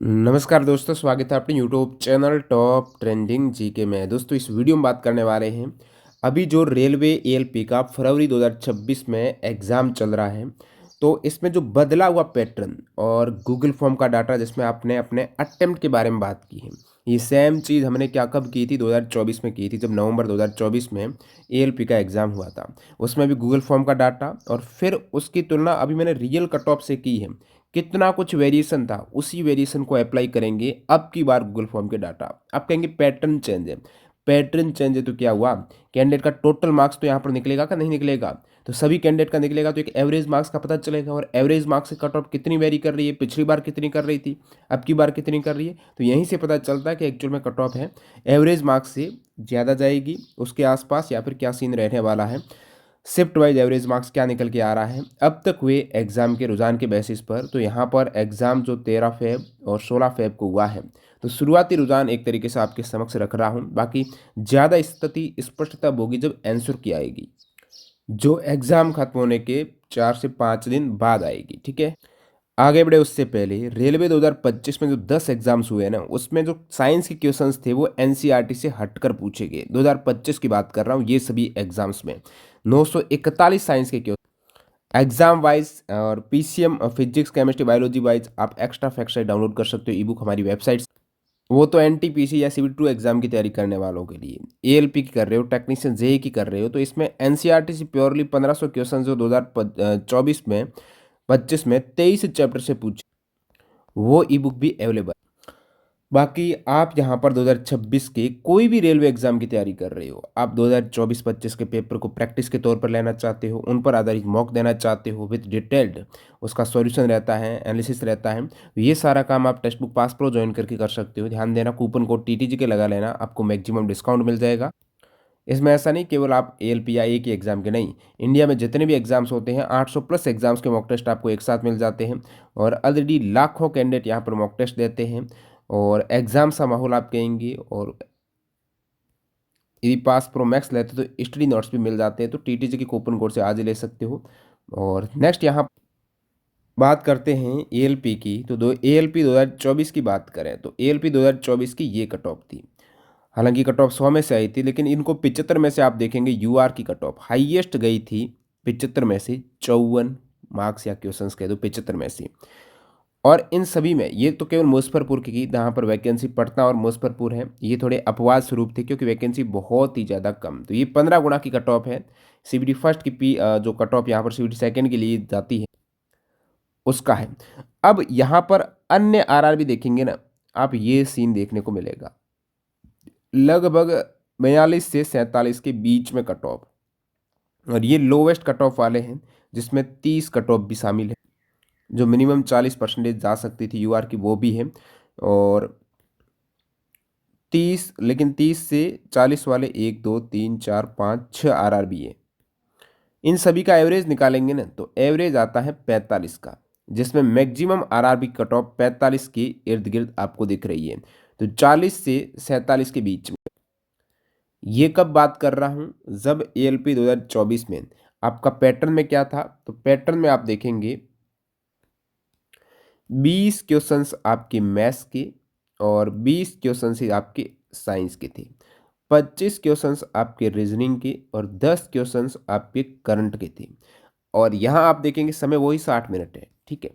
नमस्कार दोस्तों, स्वागत है अपने YouTube channel top trending GK में। दोस्तों इस वीडियो में बात करने वाले हैं अभी जो रेलवे एएलपी का फरवरी 2026 में एग्ज़ाम चल रहा है। तो इसमें जो बदला हुआ पैटर्न और गूगल फॉर्म का डाटा जिसमें आपने अपने अटेम्प्ट के बारे में बात की है, ये सेम चीज़ हमने क्या कब की थी 2024 में की थी, जब नवंबर 2024 में एएलपी का एग्ज़ाम हुआ था। उसमें भी गूगल फॉर्म का डाटा और फिर उसकी तुलना अभी मैंने रियल कट ऑफ से की है। कितना कुछ वेरिएशन था, उसी वेरिएशन को अप्लाई करेंगे अब की बार गूगल फॉर्म के डाटा। आप कहेंगे पैटर्न चेंज है। पैटर्न चेंज है तो क्या हुआ, कैंडिडेट का टोटल मार्क्स तो यहाँ पर निकलेगा का नहीं निकलेगा। तो सभी कैंडिडेट का निकलेगा तो एक एवरेज मार्क्स का पता चलेगा, और एवरेज मार्क्स से कट ऑफ कितनी वेरी कर रही है, पिछली बार कितनी कर रही थी, अब की बार कितनी कर रही है। तो यहीं से पता चलता है कि एक्चुअल में कट ऑफ है एवरेज मार्क्स से ज़्यादा जाएगी, उसके आसपास, या फिर क्या सीन रहने वाला है। शिफ्ट वाइज एवरेज मार्क्स क्या निकल के आ रहा है अब तक हुए एग्ज़ाम के रुझान के बेसिस पर। तो यहाँ पर एग्ज़ाम जो 13 फेब और 16 फेब को हुआ है, तो शुरुआती रुझान एक तरीके से आपके समक्ष रख रहा हूँ। बाकी ज़्यादा स्थिति स्पष्ट तब होगी जब आंसर की आएगी, जो एग्ज़ाम खत्म होने के 4 से 5 दिन बाद आएगी। ठीक है, आगे बढ़े उससे पहले रेलवे 2025 में जो 10 एग्जाम्स हुए हैं ना, उसमें जो साइंस के क्वेश्चंस थे वो एनसीईआरटी से हटकर पूछे गए। 2025 की बात कर रहा हूँ, ये सभी एग्जाम्स में 941 साइंस के क्वेश्चन एग्जाम वाइज और PCM physics chemistry biology wise आप एक्स्ट्रा फैक्ट्स डाउनलोड कर सकते हो ई बुक हमारी वेबसाइट। वो तो एनटीपीसी या सीबी2 एग्जाम की तैयारी करने वालों के लिए, एएलपी की कर रहे हो, टेक्नीशियन जेई की कर रहे हो, तो इसमें एनसीईआरटी से प्योरली 1500 क्वेश्चन जो 2024 में 25 में 23 चैप्टर से पूछे, वो ई बुक भी अवेलेबल। बाकी आप यहाँ पर 2026 के कोई भी रेलवे एग्जाम की तैयारी कर रहे हो, आप 2024-25 के पेपर को प्रैक्टिस के तौर पर लेना चाहते हो, उन पर आधारित मॉक देना चाहते हो विद डिटेल्ड, उसका सॉल्यूशन रहता है, एनालिसिस रहता है, तो ये सारा काम आप text book pass pro join करके कर सकते हो। ध्यान देना, कूपन कोड टीटीजी के लगा लेना, आपको मैक्सिमम डिस्काउंट मिल जाएगा। इसमें ऐसा नहीं केवल आप एएलपी या एक ही एग्ज़ाम के, नहीं, इंडिया में जितने भी एग्ज़ाम्स होते हैं 800 प्लस एग्ज़ाम्स के मॉक टेस्ट आपको एक साथ मिल जाते हैं, और ऑलरेडी लाखों कैंडिडेट यहाँ पर मॉक टेस्ट देते हैं, और एग्ज़ाम सा माहौल आप कहेंगे। और यदि पास प्रो मैक्स लेते हो तो स्टडी नोट्स भी मिल जाते हैं, तो टीटीजी के कूपन कोड से आज ही ले सकते हो। और नेक्स्ट यहाँ बात करते हैं एएलपी की, तो एएलपी 2024 की बात करें तो एएलपी 2024 की ये कट ऑफ थी। हालांकि कट ऑफ 100 में से आई थी, लेकिन इनको 75 में से आप देखेंगे यूआर की कट ऑफ हाईएस्ट गई थी 75 में से 54 मार्क्स या क्वेश्चंस कह दो 75 में से। और इन सभी में ये तो केवल मुजफ्फरपुर की, जहाँ पर वैकेंसी पटना और मुजफ्फरपुर है, ये थोड़े अपवाद स्वरूप थे क्योंकि वैकेंसी बहुत ही ज़्यादा कम। तो ये 15 गुना की कट ऑफ है। सीबीडी फर्स्ट की जो कट ऑफ यहाँ पर सीबीडी सेकेंड के लिए जाती है उसका है। अब यहाँ पर अन्य आरआर भी देखेंगे ना, आप ये सीन देखने को मिलेगा, लगभग 42 से 47 के बीच में कट ऑफ, और ये लोवेस्ट कट ऑफ वाले हैं जिसमें 30 कट ऑफ भी शामिल है। जो मिनिमम 40% जा सकती थी यूआर की वो भी है, और 30, लेकिन 30 से 40 वाले 1 2 3 4 5 6 आरआर भी है। इन सभी का एवरेज निकालेंगे ना तो एवरेज आता है 45 का, जिसमें मैक्सिमम आरआरबी कट ऑफ 45 के इर्द गिर्द आपको दिख रही है। तो 40 से 47 के बीच में। ये कब बात कर रहा हूँ, जब एएलपी 2024 में आपका पैटर्न में क्या था, तो पैटर्न में आप देखेंगे 20 क्वेश्चंस आपके मैथ्स के और 20 क्वेश्चंस ही आपके साइंस के थे, 25 क्वेश्चंस आपके रीजनिंग के और 10 क्वेश्चंस आपके करंट के थे। और यहाँ आप देखेंगे समय वही 60 मिनट है। ठीक है,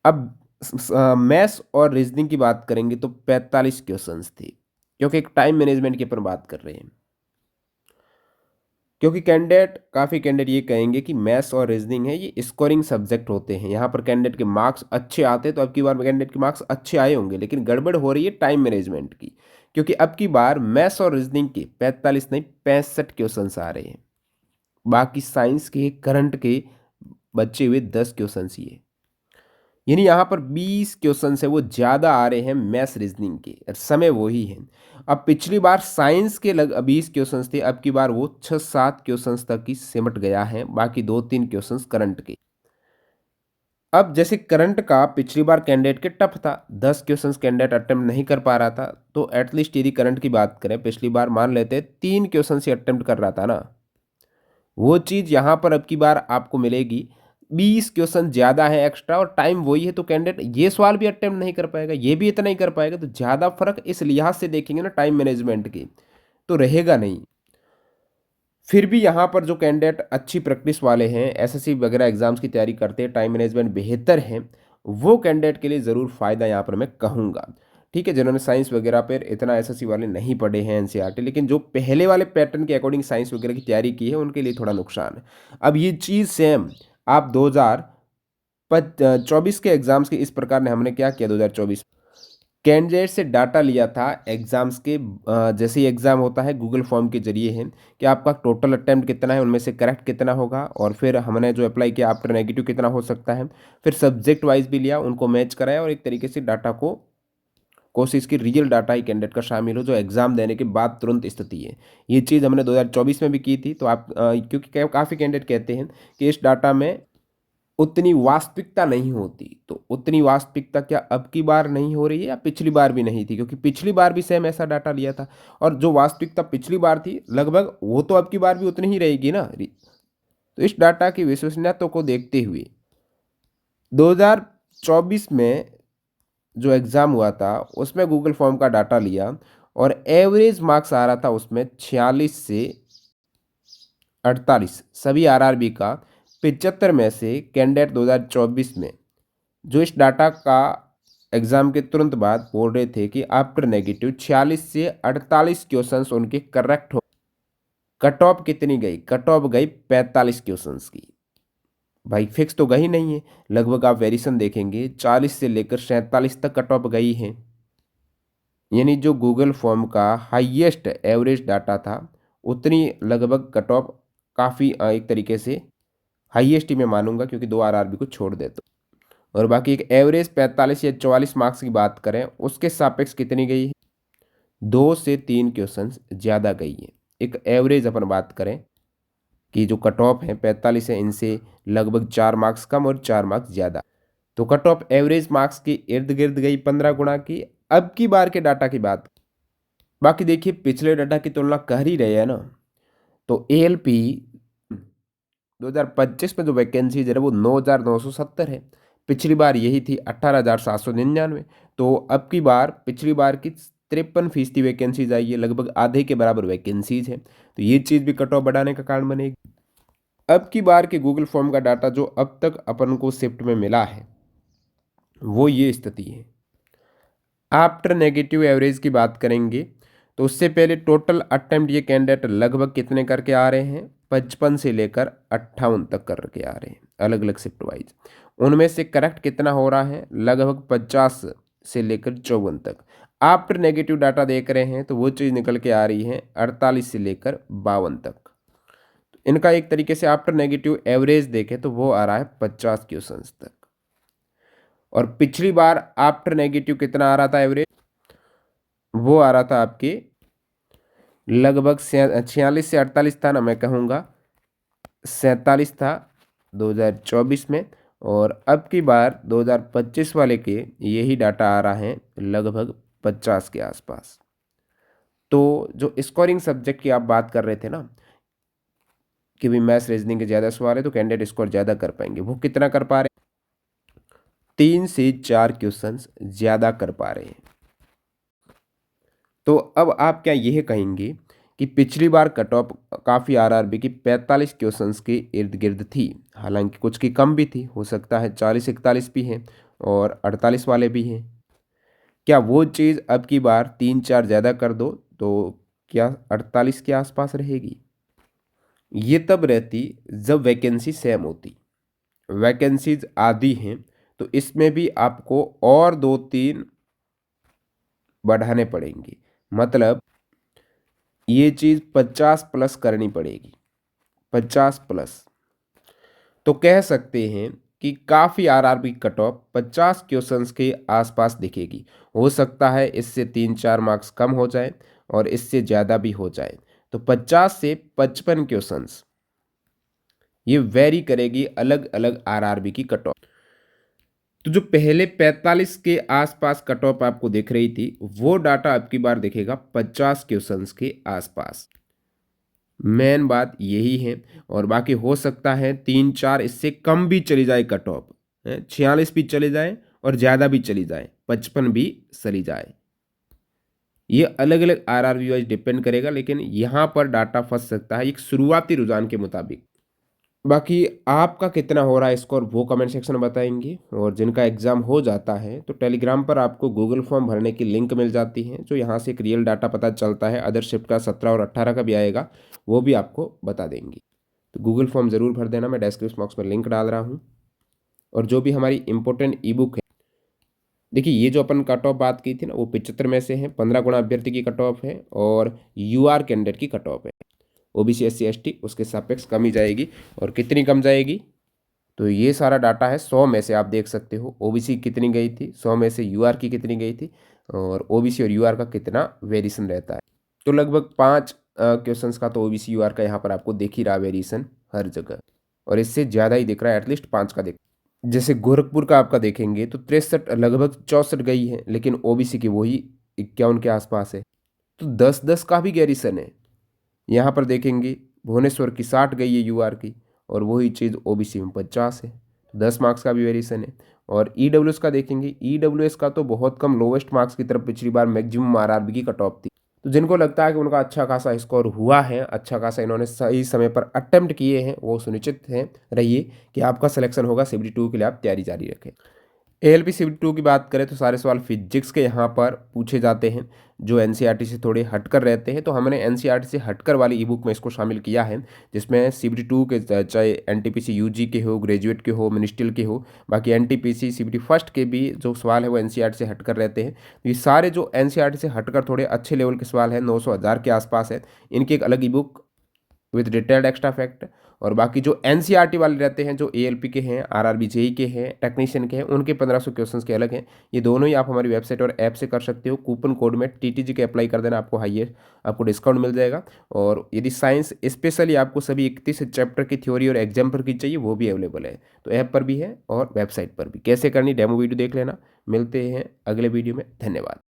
अब मैथ्स और रीजनिंग की बात करेंगे तो 45 क्वेश्चंस थे, क्योंकि एक टाइम मैनेजमेंट के ऊपर बात कर रहे हैं। क्योंकि काफ़ी कैंडिडेट ये कहेंगे कि मैथ्स और रीजनिंग है ये स्कोरिंग सब्जेक्ट होते हैं, यहाँ पर कैंडिडेट के मार्क्स अच्छे आते हैं, तो अब की बार कैंडिडेट के मार्क्स अच्छे आए होंगे, लेकिन गड़बड़ हो रही है टाइम मैनेजमेंट की। क्योंकि अब की बार मैथ्स और रीजनिंग के 45 नहीं 65 क्वेश्चन आ रहे हैं, बाकी साइंस के करंट के बचे हुए 10 क्वेश्चन ही है। यानी यहाँ पर 20 क्वेश्चन है वो ज़्यादा आ रहे हैं मैथ्स रीजनिंग के, और समय वही है। अब पिछली बार साइंस के 20 क्वेश्चन थे, अब की बार वो 6-7 क्वेश्चन तक ही सिमट गया है, बाकी 2-3 क्वेश्चन करंट के। अब जैसे करंट का पिछली बार कैंडिडेट के टफ था, 10 क्वेश्चन कैंडिडेट अटेम्प्ट नहीं कर पा रहा था, तो एटलीस्ट यदि करंट की बात करें, पिछली बार मान लेते 3 क्वेश्चन से अटेम्प्ट कर रहा था ना, वो चीज़ यहाँ पर अब की बार आपको मिलेगी 20 क्वेश्चन ज़्यादा है एक्स्ट्रा और टाइम वही है, तो कैंडिडेट ये सवाल भी अटेम्प्ट नहीं कर पाएगा, ये भी इतना ही कर पाएगा, तो ज़्यादा फर्क इस लिहाज से देखेंगे ना टाइम मैनेजमेंट की, तो रहेगा नहीं। फिर भी यहाँ पर जो कैंडिडेट अच्छी प्रैक्टिस वाले हैं, एसएससी वगैरह एग्जाम्स की तैयारी करते हैं, टाइम मैनेजमेंट बेहतर है, वो कैंडिडेट के लिए ज़रूर फ़ायदा यहाँ पर मैं कहूँगा। ठीक है, जिन्होंने साइंस वगैरह पर इतना एसएससी वाले नहीं पढ़े हैं एनसीईआरटी, लेकिन जो पहले वाले पैटर्न के अकॉर्डिंग साइंस वगैरह की तैयारी की है, उनके लिए थोड़ा नुकसान है। अब ये चीज़ सेम आप 2024 के एग्जाम्स के इस प्रकार ने हमने क्या किया, 2024 कैंडिडेट से डाटा लिया था एग्जाम्स के, जैसे ही एग्जाम होता है गूगल फॉर्म के जरिए है कि आपका टोटल अटेम्प्ट कितना है, उनमें से करेक्ट कितना होगा, और फिर हमने जो अप्लाई किया आफ्टर नेगेटिव कितना हो सकता है, फिर सब्जेक्ट वाइज भी लिया, उनको मैच कराया, और एक तरीके से डाटा को कोशिश की रियल डाटा ही कैंडिडेट का शामिल हो जो एग्जाम देने के बाद तुरंत स्थिति है। ये चीज़ हमने 2024 में भी की थी, तो आप क्योंकि काफ़ी कैंडिडेट कहते हैं कि इस डाटा में उतनी वास्तविकता नहीं होती, तो उतनी वास्तविकता क्या अब की बार नहीं हो रही है या पिछली बार भी नहीं थी, क्योंकि पिछली बार भी सेम ऐसा डाटा लिया था, और जो वास्तविकता पिछली बार थी लगभग वो तो अब की बार भी उतनी ही रहेगी ना। तो इस डाटा की विश्वसनीयता को देखते हुए 2024 में जो एग्ज़ाम हुआ था उसमें गूगल फॉर्म का डाटा लिया, और एवरेज मार्क्स आ रहा था उसमें 46 से 48 सभी आरआरबी का। 75 में से कैंडिडेट 2024 में जो इस डाटा का एग्ज़ाम के तुरंत बाद बोल रहे थे कि आफ्टर नेगेटिव 46 से 48 क्वेश्चंस उनके करेक्ट हो। कट ऑफ कितनी गई, कट ऑफ गई 45 क्वेश्चंस की। भाई फिक्स तो गई नहीं है, लगभग आप वेरिएशन देखेंगे 40 से लेकर 47 तक कट ऑफ गई है। यानी जो गूगल फॉर्म का हाईएस्ट एवरेज डाटा था उतनी लगभग कट ऑफ काफ़ी एक तरीके से हाईएस्ट ही मैं मानूंगा, क्योंकि 2 आरआरबी को छोड़ दे तो। और बाकी एक एवरेज 45 या 44 मार्क्स की बात करें, उसके सापेक्ष कितनी गई है, 2 से 3 क्वेश्चन ज़्यादा गई है। एक एवरेज अपन बात करें कि जो कट ऑफ है 45 है, इनसे लगभग 4 मार्क्स कम और 4 मार्क्स ज़्यादा, तो कट ऑफ एवरेज मार्क्स के इर्द गिर्द गई 15 गुना की। अब की बार के डाटा की बात, बाकी देखिए पिछले डाटा की तुलना कर ही रहे हैं ना, तो एएलपी 2025 में जो वैकेंसीज है वो 9,970 है। पिछली बार यही थी 18,799। तो अब की बार पिछली बार की 53% वैकेंसीज आई है, लगभग आधे के बराबर वैकेंसीज है, तो ये चीज़ भी कट ऑफ बढ़ाने का कारण बनेगी। अब की बार के गूगल फॉर्म का डाटा जो अब तक अपन को शिफ्ट में मिला है वो ये स्थिति है। आफ्टर नेगेटिव एवरेज की बात करेंगे तो उससे पहले टोटल अटेम्प्ट ये कैंडिडेट लगभग कितने करके आ रहे हैं, 55 से लेकर 58 तक करके आ रहे हैं अलग अलग शिफ्ट वाइज। उनमें से करेक्ट कितना हो रहा है, लगभग 50 से लेकर 54 तक। आफ्टर नेगेटिव डाटा देख रहे हैं तो वो चीज़ निकल के आ रही है 48 से लेकर 52 तक। इनका एक तरीके से आफ्टर नेगेटिव एवरेज देखें तो वो आ रहा है 50 क्वेश्चन तक। और पिछली बार आफ्टर नेगेटिव कितना आ रहा था एवरेज, वो आ रहा था आपके लगभग 46 से 48 था ना, मैं कहूँगा 47 था 2024 में। और अब की बार 2025 वाले के यही डाटा आ रहा है लगभग 50 के आसपास। तो जो स्कोरिंग सब्जेक्ट की आप बात कर रहे थे ना कि भी मैथ्स रीजनिंग के ज़्यादा सवाल है तो कैंडिडेट स्कोर ज़्यादा कर पाएंगे, वो कितना कर पा रहे हैं, 3 से 4 क्वेश्चन ज़्यादा कर पा रहे हैं। तो अब आप क्या यह कहेंगे कि पिछली बार कट ऑफ काफ़ी आरआरबी की 45 क्वेश्चंस के इर्द गिर्द थी, हालांकि कुछ की कम भी थी, हो सकता है 40-41 भी हैं और 48 वाले भी हैं। क्या वो चीज़ अब की बार 3-4 ज़्यादा कर दो तो क्या 48 के आसपास रहेगी? ये तब रहती जब वैकेंसी सेम होती। वैकेंसीज आधी हैं तो इसमें भी आपको और 2-3 बढ़ाने पड़ेंगे, मतलब ये चीज़ 50 प्लस करनी पड़ेगी, 50 प्लस। तो कह सकते हैं कि काफ़ी आरआरबी कट ऑफ 50 क्वेश्चंस के आसपास दिखेगी। हो सकता है इससे 3-4 मार्क्स कम हो जाए और इससे ज़्यादा भी हो जाए, तो 50 से 55 क्वेश्चंस ये वेरी करेगी अलग अलग आरआरबी की कट ऑफ। तो जो पहले 45 के आसपास कट ऑफ आपको दिख रही थी वो डाटा अब की बार दिखेगा 50 क्वेश्चंस के आसपास। मेन बात यही है। और बाकी हो सकता है 3-4 इससे कम भी चली जाए कट ऑफ, 46 भी चली जाए और ज़्यादा भी चली जाए, 55 भी चली जाए। ये अलग अलग आरआरबी वाइज डिपेंड करेगा, लेकिन यहाँ पर डाटा फंस सकता है एक शुरुआती रुझान के मुताबिक। बाकी आपका कितना हो रहा है स्कोर वो कमेंट सेक्शन में बताएंगे। और जिनका एग्ज़ाम हो जाता है तो टेलीग्राम पर आपको गूगल फॉर्म भरने की लिंक मिल जाती है, जो यहाँ से एक रियल डाटा पता चलता है। अदर शिफ्ट का 17 और 18 का भी आएगा, वो भी आपको बता देंगी। तो गूगल फॉर्म ज़रूर भर देना, मैं डिस्क्रिप्शन बॉक्स में लिंक डाल रहा हूँ। और जो भी हमारी इंपॉर्टेंट ई बुक है, देखिए ये जो अपन कट ऑफ बात की थी ना, वो 75 में से है, 15 गुना अभ्यर्थी की कट ऑफ है और यूआर कैंडिडेट की कट ऑफ है। ओबीसी एससी एसटी उसके सापेक्ष कम ही जाएगी। और कितनी कम जाएगी, तो ये सारा डाटा है 100 में से, आप देख सकते हो ओबीसी कितनी गई थी, 100 में से यूआर की कितनी गई थी, और ओबीसी और यूआर का कितना वेरिएशन रहता है। तो लगभग 5 क्वेश्चंस का तो ओबीसी यूआर का यहाँ पर आपको दिख ही रहा वेरिएशन हर जगह, और इससे ज़्यादा ही दिख रहा है, एटलीस्ट 5 का दिख। जैसे गोरखपुर का आपका देखेंगे तो 63 लगभग 64 गई है, लेकिन ओबीसी की वही 51 के आसपास है। तो 10-10 का भी वेरिएशन है। यहाँ पर देखेंगे भुवनेश्वर की 60 गई है यूआर की, और वही चीज़ ओबीसी में 50 है। 10 मार्क्स का भी वेरिएशन है। और ईडब्ल्यूएस का देखेंगे, ईडब्ल्यूएस का तो बहुत कम लोवेस्ट मार्क्स की तरफ पिछली बार मैक्सिमम आरआरबी की कट ऑफ थी। तो जिनको लगता है कि उनका अच्छा खासा स्कोर हुआ है, अच्छा खासा इन्होंने सही समय पर अटेम्प्ट किए हैं, वो सुनिश्चित हैं रहिए कि आपका सिलेक्शन होगा। CBT 2 के लिए आप तैयारी जारी रखें। ALP CBT 2 की बात करें तो सारे सवाल फिजिक्स के यहाँ पर पूछे जाते हैं, जो एनसीईआरटी से थोड़े हटकर रहते हैं। तो हमने एनसीईआरटी से हटकर वाली ई बुक में इसको शामिल किया है, जिसमें CBT 2 के चाहे NTPC यूजी के हो, ग्रेजुएट के हो, मिनिस्ट्रियल के हो, बाकी NTPC CBT फर्स्ट के भी जो सवाल है वो एनसीईआरटी से हटकर रहते हैं। ये सारे जो एनसीईआरटी से हटकर थोड़े अच्छे लेवल के सवाल हैं, 900-1000 के आसपास है, इनकी एक अलग ई book with detailed extra fact. और बाकी जो एनसीईआरटी वाले रहते हैं, जो एएलपी के हैं, आरआरबी जेई के हैं, टेक्नीशियन के हैं, उनके 1500 क्वेश्चंस के अलग हैं। ये दोनों ही आप हमारी वेबसाइट और ऐप से कर सकते हो। कूपन कोड में TTG के अप्लाई कर देना, आपको हाईएस्ट आपको डिस्काउंट मिल जाएगा। और यदि साइंस स्पेशली आपको सभी 31 चैप्टर की थ्योरी और एग्जाम्पल की चाहिए, वो भी अवेलेबल है। तो ऐप पर भी है और वेबसाइट पर भी। कैसे करनी डेमो वीडियो देख लेना। मिलते हैं अगले वीडियो में। धन्यवाद।